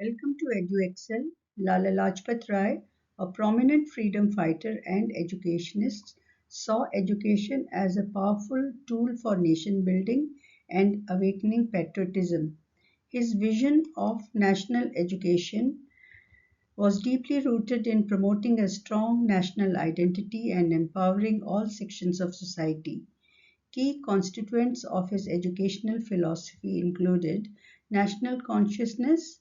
Welcome to EduExcel. Lala Lajpat Rai, a prominent freedom fighter and educationist, saw education as a powerful tool for nation building and awakening patriotism. His vision of national education was deeply rooted in promoting a strong national identity and empowering all sections of society. Key constituents of his educational philosophy included national consciousness.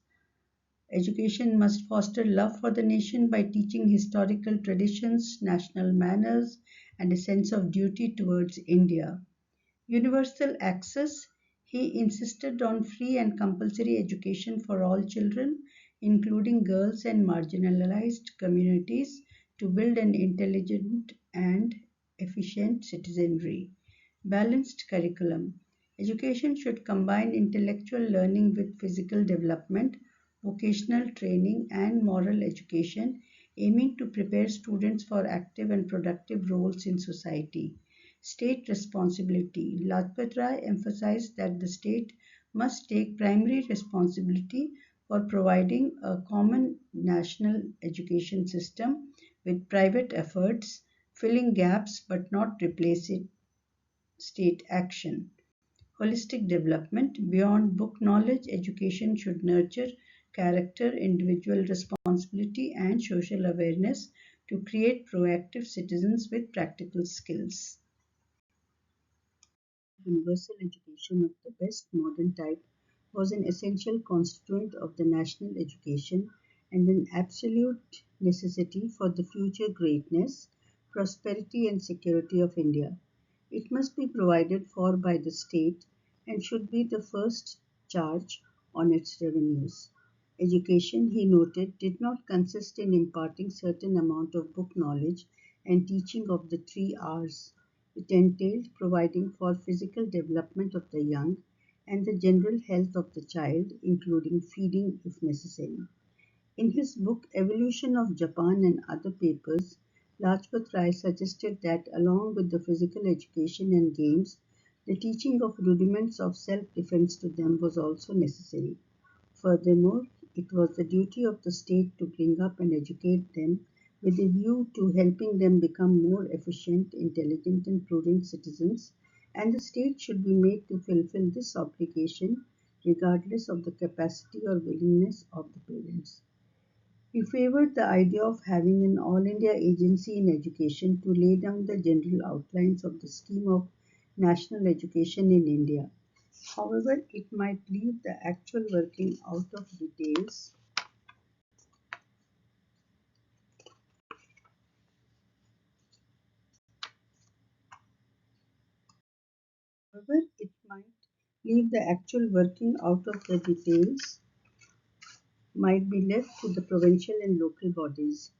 Education must foster love for the nation by teaching historical traditions, national manners, and a sense of duty towards India. Universal access. He insisted on free and compulsory education for all children, including girls and marginalized communities, to build an intelligent and efficient citizenry. Balanced curriculum. Education should combine intellectual learning with physical development, vocational training, and moral education, aiming to prepare students for active and productive roles in society. State responsibility. Lajpat Rai emphasized that the state must take primary responsibility for providing a common national education system with private efforts filling gaps but not replacing state action. Holistic development. Beyond book knowledge, education should nurture character, individual responsibility, and social awareness to create proactive citizens with practical skills. Universal education of the best modern type was an essential constituent of the national education and an absolute necessity for the future greatness, prosperity, and security of India. It must be provided for by the state and should be the first charge on its revenues. Education, he noted, did not consist in imparting certain amount of book knowledge and teaching of the three R's. It entailed providing for physical development of the young and the general health of the child, including feeding if necessary. In his book Evolution of Japan and Other Papers, Lajpat Rai suggested that along with the physical education and games, the teaching of rudiments of self-defense to them was also necessary. Furthermore, it was the duty of the state to bring up and educate them with a view to helping them become more efficient, intelligent, and prudent citizens, and the state should be made to fulfill this obligation regardless of the capacity or willingness of the parents. He favored the idea of having an all India agency in education to lay down the general outlines of the scheme of national education in India. However, it might leave the actual working out of details. However, it might leave the actual working out of the details might be left to the provincial and local bodies.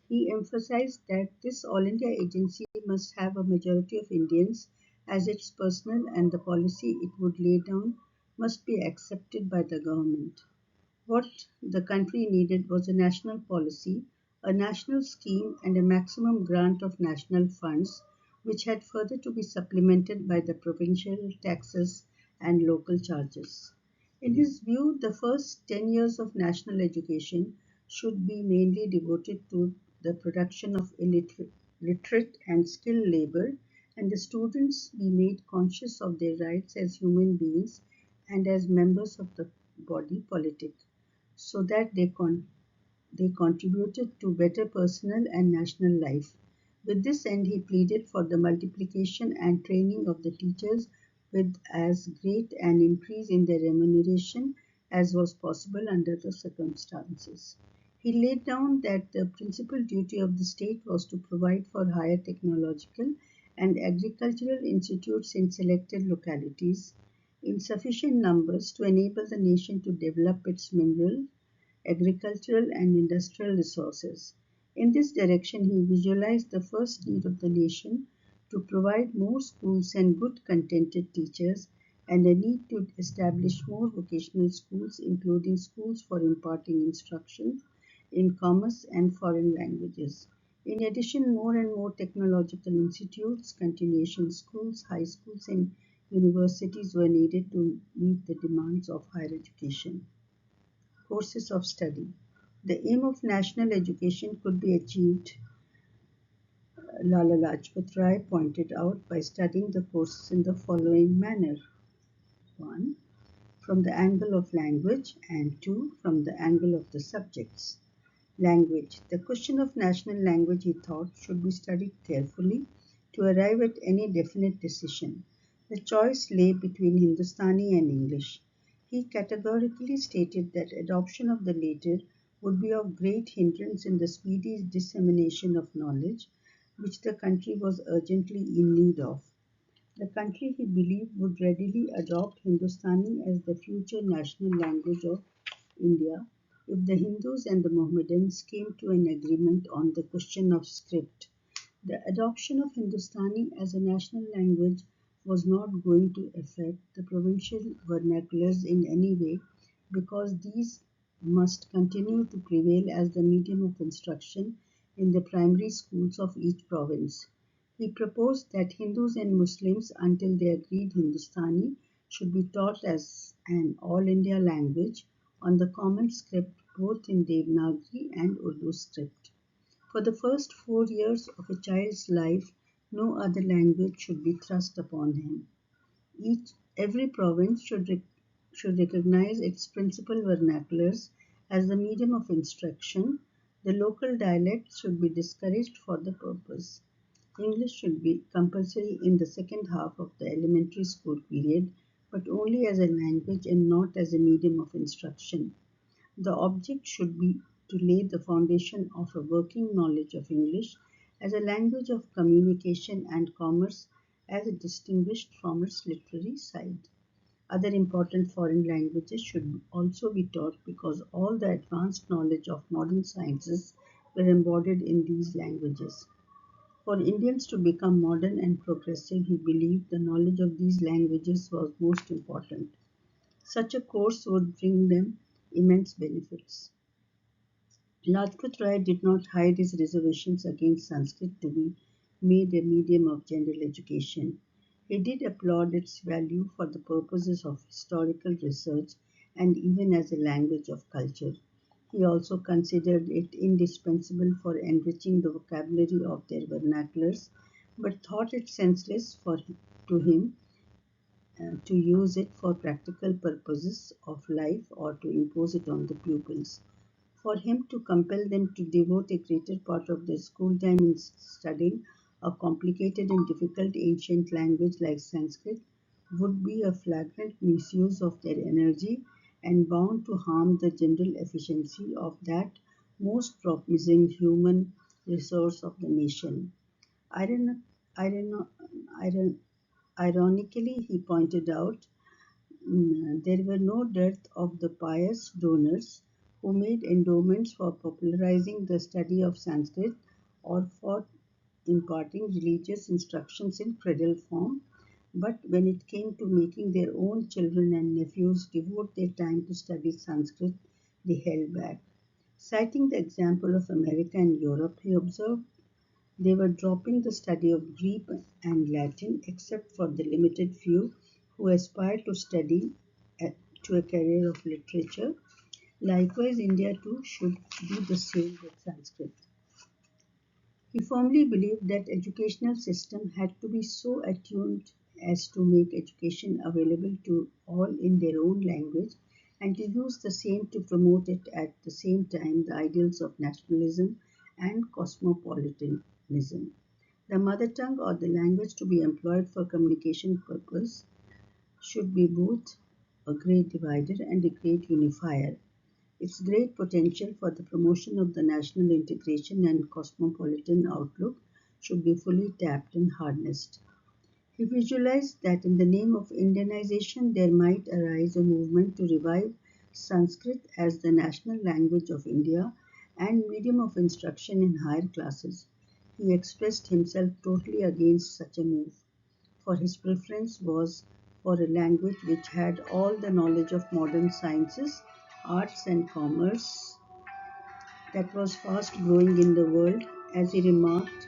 He emphasized that this All India agency must have a majority of Indians as its personnel and the policy it would lay down must be accepted by the government. What the country needed was a national policy, a national scheme, and a maximum grant of national funds, which had further to be supplemented by the provincial taxes and local charges. In his view, the first 10 years of national education should be mainly devoted to the production of literate and skilled labor, and the students be made conscious of their rights as human beings and as members of the body politic so that they contributed to better personal and national life. With this end, he pleaded for the multiplication and training of the teachers with as great an increase in their remuneration as was possible under the circumstances. He laid down that the principal duty of the state was to provide for higher technological and agricultural institutes in selected localities in sufficient numbers to enable the nation to develop its mineral, agricultural, and industrial resources. In this direction, he visualized the first need of the nation to provide more schools and good contented teachers, and a need to establish more vocational schools, including schools for imparting instruction in commerce and foreign languages. In addition, more and more technological institutes, continuation schools, high schools, and universities were needed to meet the demands of higher education. courses of study. The aim of national education could be achieved, Lala Lajpat Rai pointed out, by studying the courses in the following manner: 1. From the angle of language, and 2. From the angle of the subjects. Language. The question of national language, he thought, should be studied carefully to arrive at any definite decision. The choice lay between Hindustani and English. He categorically stated that adoption of the latter would be of great hindrance in the speedy dissemination of knowledge, which the country was urgently in need of. The country, he believed, would readily adopt Hindustani as the future national language of India if the Hindus and the Mohammedans came to an agreement on the question of script. The adoption of Hindustani as a national language was not going to affect the provincial vernaculars in any way, because these must continue to prevail as the medium of instruction in the primary schools of each province. He proposed that Hindus and Muslims, until they agreed Hindustani, should be taught as an all India language on the common script both in Devanagari and Urdu script. For the first 4 years of a child's life, no other language should be thrust upon him. Every province should recognize its principal vernaculars as the medium of instruction. The local dialects should be discouraged for the purpose. English should be compulsory in the second half of the elementary school period, but only as a language and not as a medium of instruction. The object should be to lay the foundation of a working knowledge of English as a language of communication and commerce, as distinguished from its literary side. Other important foreign languages should also be taught, because all the advanced knowledge of modern sciences were embodied in these languages. For Indians to become modern and progressive, he believed the knowledge of these languages was most important. Such a course would bring them immense benefits. Lajpat Rai did not hide his reservations against Sanskrit to be made a medium of general education. He did applaud its value for the purposes of historical research and even as a language of culture. He also considered it indispensable for enriching the vocabulary of their vernaculars, but thought it senseless to him to use it for practical purposes of life or to impose it on the pupils. For him to compel them to devote a greater part of their school time in studying a complicated and difficult ancient language like Sanskrit would be a flagrant misuse of their energy and bound to harm the general efficiency of that most promising human resource of the nation. Iron, iron, iron, Ironically, he pointed out, there were no dearth of the pious donors who made endowments for popularizing the study of Sanskrit or for imparting religious instructions in cradle form, but when it came to making their own children and nephews devote their time to study Sanskrit, they held back. Citing the example of America and Europe, he observed they were dropping the study of Greek and Latin, except for the limited few who aspired to study to a career of literature. Likewise, India too should do the same with Sanskrit. He firmly believed that educational system had to be so attuned as to make education available to all in their own language, and to use the same to promote it at the same time the ideals of nationalism and cosmopolitanism. The mother tongue or the language to be employed for communication purpose should be both a great divider and a great unifier. Its great potential for the promotion of the national integration and cosmopolitan outlook should be fully tapped and harnessed. He visualized that in the name of Indianization there might arise a movement to revive Sanskrit as the national language of India and medium of instruction in higher classes. He expressed himself totally against such a move, for his preference was for a language which had all the knowledge of modern sciences, arts, and commerce that was fast growing in the world. As he remarked,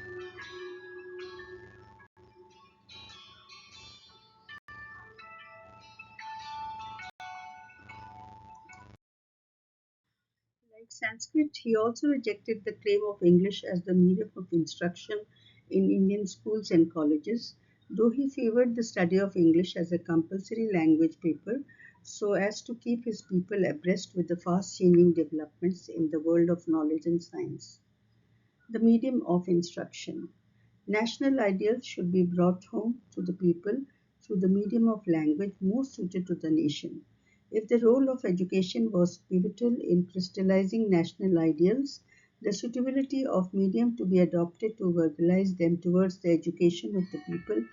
Like Sanskrit, he also rejected the claim of English as the medium of instruction in Indian schools and colleges, though he favored the study of English as a compulsory language paper so as to keep his people abreast with the fast changing developments in the world of knowledge and science. The medium of instruction. National ideals should be brought home to the people through the medium of language most suited to the nation. If the role of education was pivotal in crystallizing national ideals, the suitability of medium to be adopted to verbalize them towards the education of the people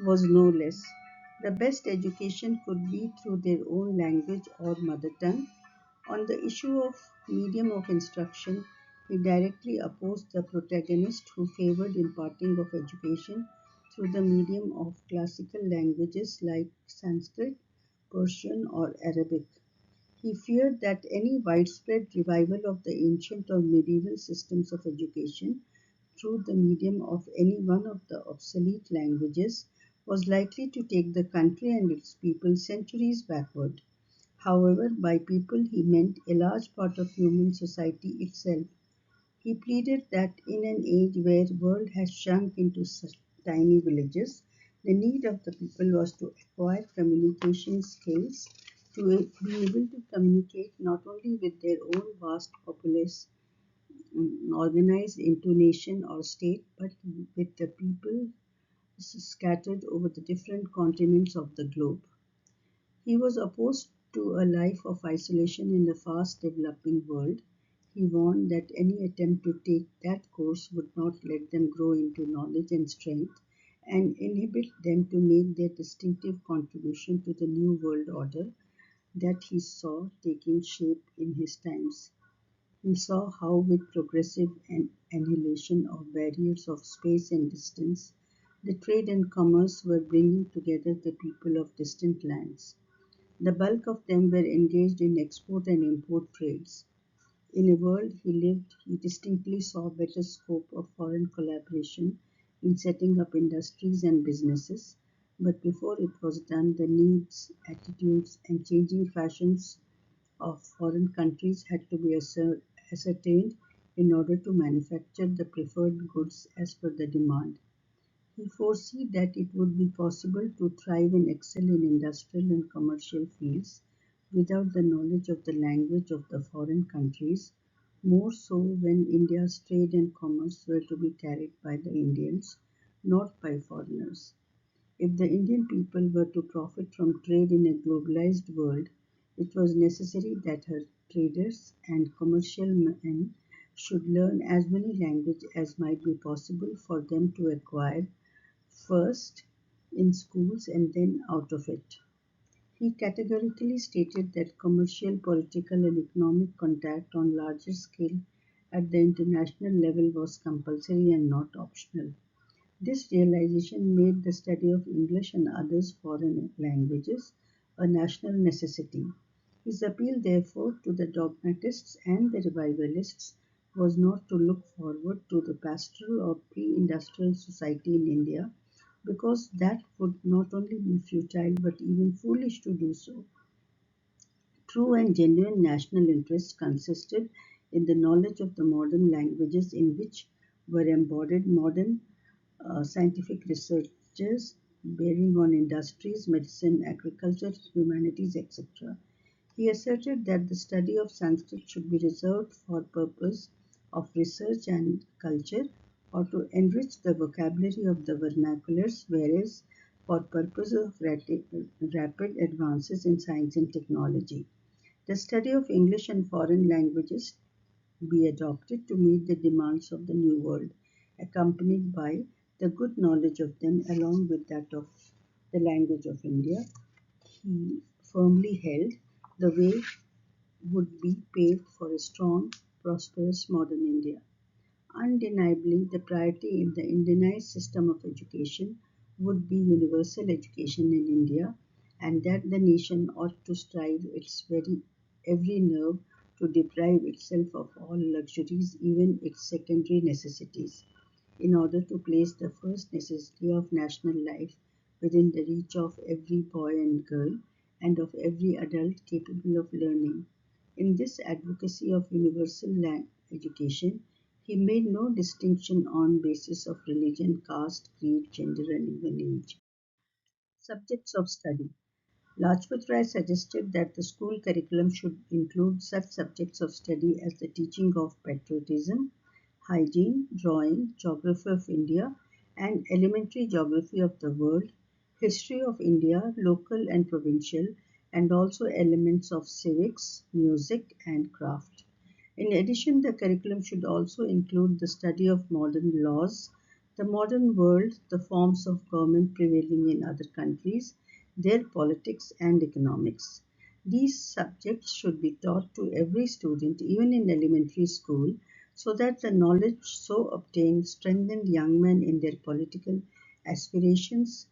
was no less. The best education could be through their own language or mother tongue. On the issue of medium of instruction, he directly opposed the protagonist who favored imparting of education through the medium of classical languages like Sanskrit, Persian, or Arabic. He feared that any widespread revival of the ancient or medieval systems of education through the medium of any one of the obsolete languages was likely to take the country and its people centuries backward. However, by people he meant a large part of human society itself. He pleaded that in an age where the world has shrunk into such tiny villages, the need of the people was to acquire communication skills to be able to communicate not only with their own vast populace organized into nation or state, but with the people scattered over the different continents of the globe. He was opposed to a life of isolation in the fast developing world. He warned that any attempt to take that course would not let them grow into knowledge and strength and inhibit them to make their distinctive contribution to the new world order that he saw taking shape in his times. He saw how, with progressive annihilation of barriers of space and distance, the trade and commerce were bringing together the people of distant lands. The bulk of them were engaged in export and import trades. In a world he lived, he distinctly saw better scope of foreign collaboration in setting up industries and businesses, but before it was done, the needs, attitudes, and changing fashions of foreign countries had to be ascertained in order to manufacture the preferred goods as per the demand. He foresaw that it would be possible to thrive and excel in industrial and commercial fields without the knowledge of the language of the foreign countries, more so when India's trade and commerce were to be carried by the Indians, not by foreigners. If the Indian people were to profit from trade in a globalized world, it was necessary that her traders and commercial men should learn as many languages as might be possible for them to acquire first in schools and then out of it. He categorically stated that commercial, political, and economic contact on larger scale at the international level was compulsory and not optional. This realization made the study of English and other foreign languages a national necessity. His appeal, therefore, to the dogmatists and the revivalists was not to look forward to the pastoral or pre industrial society in India, because that would not only be futile but even foolish to do so. True and genuine national interest consisted in the knowledge of the modern languages in which were embodied modern scientific researches bearing on industries, medicine, agriculture, humanities, etc. He asserted that the study of Sanskrit should be reserved for purpose of research and culture or to enrich the vocabulary of the vernaculars, whereas for purposes of rapid advances in science and technology. The study of English and foreign languages be adopted to meet the demands of the New World, accompanied by the good knowledge of them along with that of the language of India. He firmly held the way would be paved for a strong, prosperous modern India. Undeniably, the priority in the Indianized system of education would be universal education in India, and that the nation ought to strive its every nerve to deprive itself of all luxuries, even its secondary necessities, in order to place the first necessity of national life within the reach of every boy and girl and of every adult capable of learning. In this advocacy of universal education, he made no distinction on basis of religion, caste, creed, gender, and even age. Subjects of study. Lajpat Rai suggested that the school curriculum should include such subjects of study as the teaching of patriotism, hygiene, drawing, geography of India, and elementary geography of the world, history of India, local and provincial, and also elements of civics, music, and craft. In addition, the curriculum should also include the study of modern laws, the modern world, the forms of government prevailing in other countries, their politics and economics. These subjects should be taught to every student, even in elementary school, so that the knowledge so obtained strengthened young men in their political aspirations,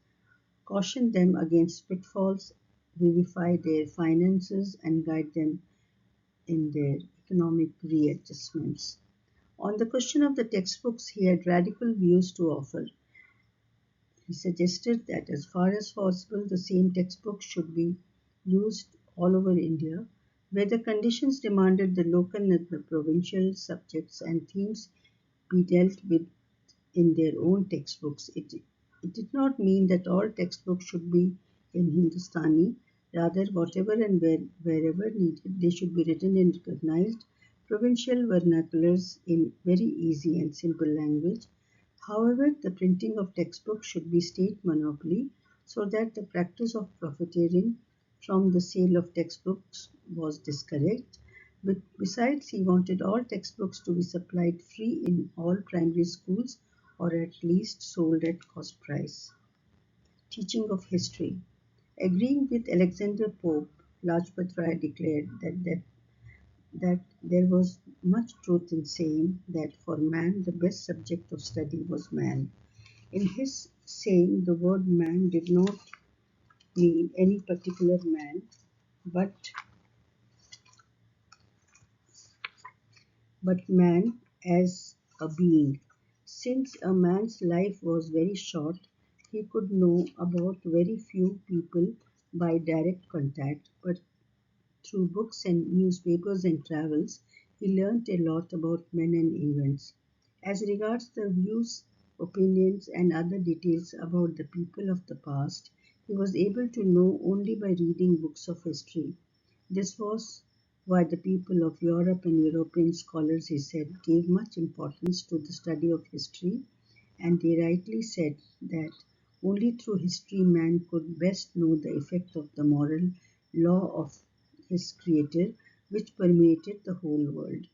cautioned them against pitfalls, vivify their finances, and guide them in their economic readjustments. On the question of the textbooks, he had radical views to offer. He suggested that as far as possible, the same textbook should be used all over India, where the conditions demanded the local and the provincial subjects and themes be dealt with in their own textbooks. It did not mean that all textbooks should be in Hindustani. Rather, whatever and wherever needed, they should be written in recognized provincial vernaculars in very easy and simple language. However, the printing of textbooks should be state monopoly so that the practice of profiteering from the sale of textbooks was discouraged. But besides, he wanted all textbooks to be supplied free in all primary schools or at least sold at cost price. Teaching of history. Agreeing with Alexander Pope, Lajpat Rai declared that there was much truth in saying that for man the best subject of study was man. In his saying, the word man did not mean any particular man, but man as a being. Since a man's life was very short, he could know about very few people by direct contact, but through books and newspapers and travels, he learnt a lot about men and events. As regards the views, opinions, and other details about the people of the past, he was able to know only by reading books of history. This was why the people of Europe and European scholars, he said, gave much importance to the study of history, and they rightly said that only through history man could best know the effect of the moral law of his Creator which permeated the whole world.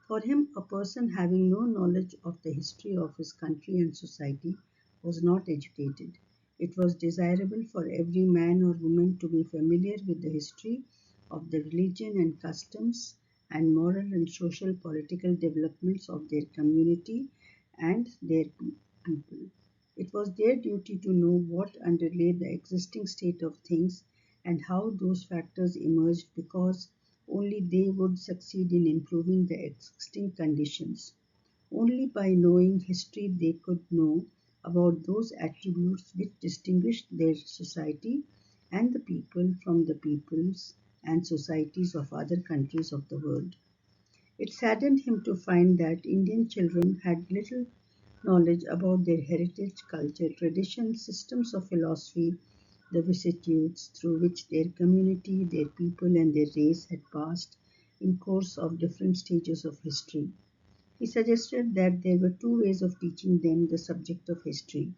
For him, a person having no knowledge of the history of his country and society was not educated. It was desirable for every man or woman to be familiar with the history of the religion and customs and moral and social political developments of their community and their people. It was their duty to know what underlay the existing state of things and how those factors emerged because only they would succeed in improving the existing conditions. Only by knowing history they could know about those attributes which distinguished their society and the people from the peoples and societies of other countries of the world. It saddened him to find that Indian children had little knowledge about their heritage, culture, traditions, systems of philosophy, the vicissitudes through which their community, their people, and their race had passed in course of different stages of history. He suggested that there were two ways of teaching them the subject of history.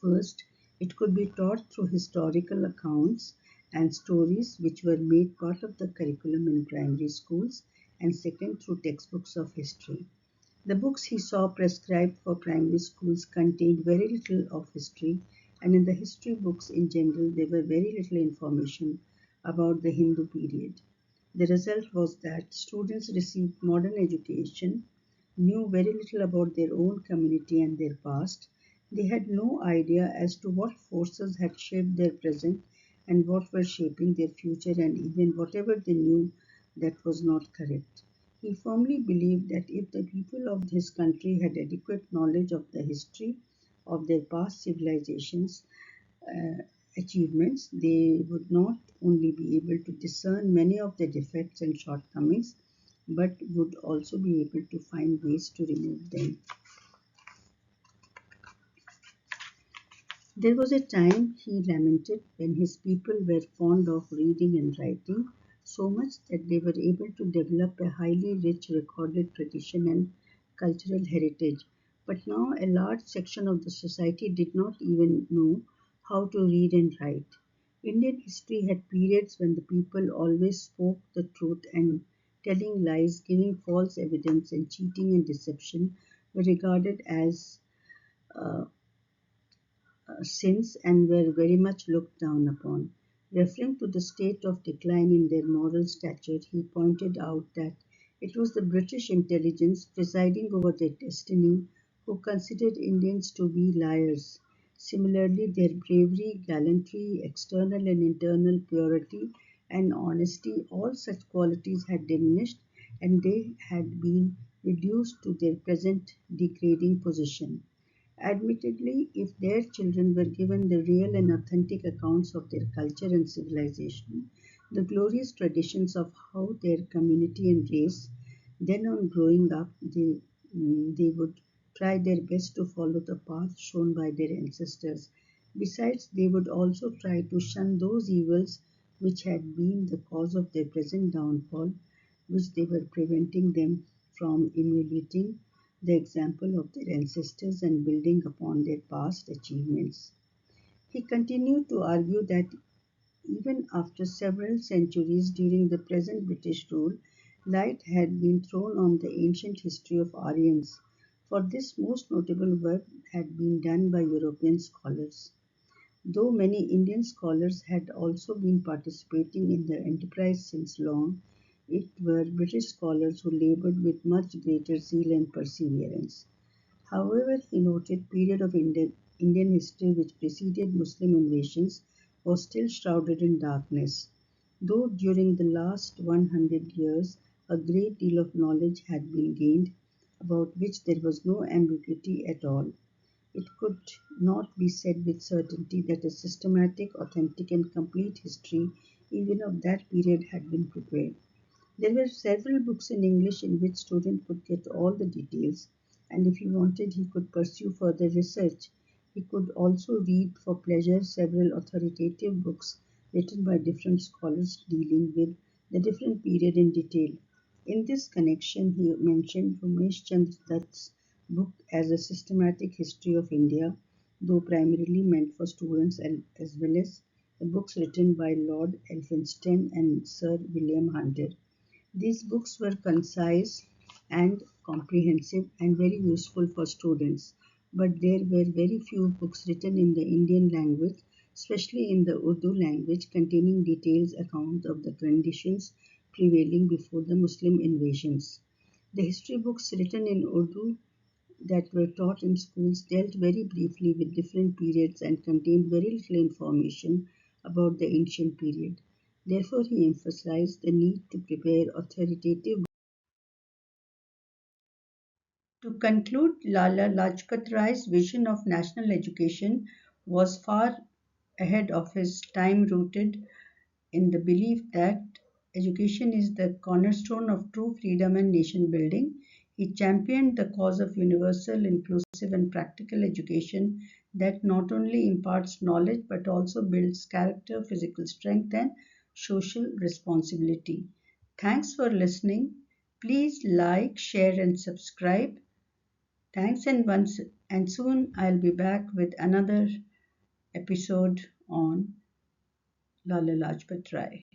First, it could be taught through historical accounts and stories which were made part of the curriculum in primary schools, and second, through textbooks of history. The books he saw prescribed for primary schools contained very little of history, and in the history books in general there were very little information about the Hindu period. The result was that students received modern education, knew very little about their own community and their past. They had no idea as to what forces had shaped their present and what were shaping their future, and even whatever they knew that was not correct. He firmly believed that if the people of his country had adequate knowledge of the history of their past civilizations, uh, achievements, they would not only be able to discern many of their defects and shortcomings, but would also be able to find ways to remove them. There was a time, he lamented, when his people were fond of reading and writing, so much that they were able to develop a highly rich recorded tradition and cultural heritage. But now a large section of the society did not even know how to read and write. Indian history had periods when the people always spoke the truth, and telling lies, giving false evidence, and cheating and deception were regarded as uh, sins and were very much looked down upon. Referring to the state of decline in their moral stature, he pointed out that it was the British intelligence presiding over their destiny who considered Indians to be liars. Similarly, their bravery, gallantry, external and internal purity, and honesty, all such qualities had diminished and they had been reduced to their present degrading position. Admittedly, if their children were given the real and authentic accounts of their culture and civilization, the glorious traditions of how their community and race, then on growing up, they would try their best to follow the path shown by their ancestors. Besides, they would also try to shun those evils which had been the cause of their present downfall, which they were preventing them from emulating the example of their ancestors and building upon their past achievements. He continued to argue that even after several centuries during the present British rule, light had been thrown on the ancient history of Aryans. For this most notable work had been done by European scholars. Though many Indian scholars had also been participating in the enterprise since long, it were British scholars who labored with much greater zeal and perseverance. However, he noted period of Indian history which preceded Muslim invasions was still shrouded in darkness. Though during the last 100 years a great deal of knowledge had been gained, about which there was no ambiguity at all, it could not be said with certainty that a systematic, authentic, and complete history, even of that period, had been prepared. There were several books in English in which student could get all the details, and if he wanted, he could pursue further research. He could also read for pleasure several authoritative books written by different scholars dealing with the different period in detail. In this connection, he mentioned Ramesh Chandra Dutt's book as a systematic history of India, though primarily meant for students and as well as the books written by Lord Elphinstone and Sir William Hunter. These books were concise and comprehensive and very useful for students, but there were very few books written in the Indian language, especially in the Urdu language, containing detailed accounts of the conditions prevailing before the Muslim invasions. The history books written in Urdu that were taught in schools dealt very briefly with different periods and contained very little information about the ancient period. Therefore, he emphasized the need to prepare authoritative. To conclude, Lala Lajpat Rai's vision of national education was far ahead of his time, rooted in the belief that education is the cornerstone of true freedom and nation building. He championed the cause of universal, inclusive, and practical education that not only imparts knowledge but also builds character, physical strength, and social responsibility. Thanks for listening. Please like, share, and subscribe. Thanks, and soon I'll be back with another episode on Lala Lajpat Rai.